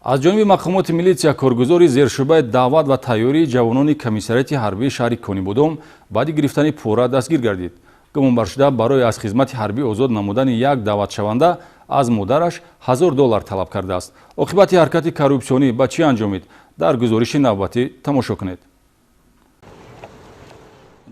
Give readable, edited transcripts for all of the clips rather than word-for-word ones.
аз ҷониби мақомоти милитсия коргузори зершӯъбаи даъват ва тайёрии ҷавонони комиссарияти ҳарбии шаҳри Конибодом баъди гирифтани пора дастгир гардид. гумонбаршуда барои аз хизмати ҳарбӣ озод намудани як даъватшаванда аз модараш $1000 талаб кардааст. оқибати ҳаракати коррупсионӣ ба чӣ анҷомид? дар гузориши навбатӣ тамошо кунед.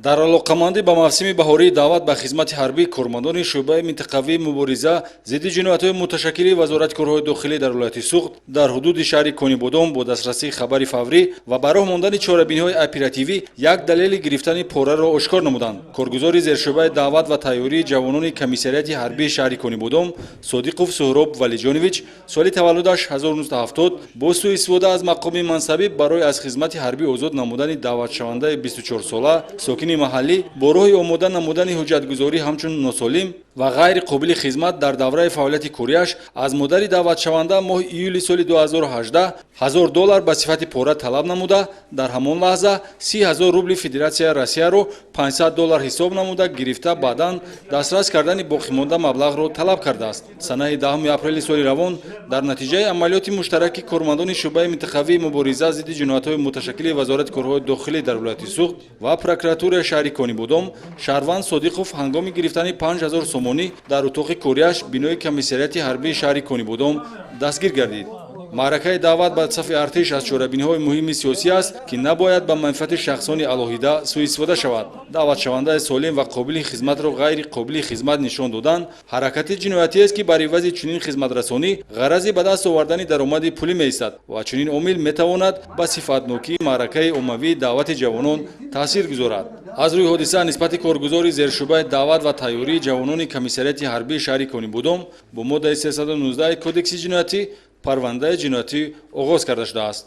дар алоқамандӣ ба мавсими баҳории даъват ба хизмати ҳарбӣ кормандони шӯъбаи минтақавии мубориза зидди ҷиноятҳои муташаккили вазораткорҳои дохилӣ дар вилояти Суғд дар ҳудуди шаҳри Конибодом бо дастрасии хабари фаврӣ ва ба роҳ мондани чорабиниҳои оперативӣ як далели гирифтани пораро ошкор намуданд. Коргузори зершӯъбаи даъват ва тайёрии ҷавонони комиссарияти ҳарбии шаҳри Конибодом Содиқов Суҳроб Валиҷонович соли таваллудаш 1970 бо сӯистифода аз мақоми мансабӣ барои аз хизмати ҳарбӣ озод намудани даъватшавандаи 24-сола сокини маҳаллӣ бо роҳи омода намудани ҳуҷҷатгузорӣ ҳамчун носолим ва ғайри қобили хизмат дар давраи фаъолияти корияш аз модари даъватшаванда моҳи июли соли 2018 $1000 ба сифати пора талаб намуда, дар ҳамон лаҳза 30,000 рубли Федератсияи Россияро $500 ҳисоб намуда гирифта баъдан дастрас кардани боқимонда маблағро талаб кардааст. Санаи 10 апрели соли равон дар натиҷаи амалиёти муштараки кормандони шӯъбаи минтақавии мубориза зидди ҷиноятҳои муташаккили вазорати корҳои дохилӣ дар вилояти Суғд ва прокуратураи шаҳри Конибодом шаҳрванд Содиқов ҳангоми гирифтани 5000 сомонӣ дар утоқи корияш бинои комиссарияти ҳарбии шаҳри Конибодом дастгир гардид. маъракаи даъват ба сафи артиш аз чорабиниҳои муҳими сиёсӣ аст, ки набояд ба манфиати шахсони алоҳида сӯистифода шавад. даъватшавандаи солим ва қобили хизматро ғайри қобили хизмат нишон додан ҳаракати ҷиноятиест, ки бар ивази чунин хизматрасонӣ ғарази ба даст овардани даромади пулӣ меистад ва чунин омил метавонад ба сифатнокии маъракаи оммавии даъвати ҷавонон таъсир гузорад. аз рӯи ҳодиса нисбати коргузори зершӯъбаи даъват ва тайёрии ҷавонони комиссарияти ҳарбии шаҳри Конибодом бо моддаи 319 кодекси ҷиноятӣ парвандаи ҷиноятӣ оғоз карда шудааст.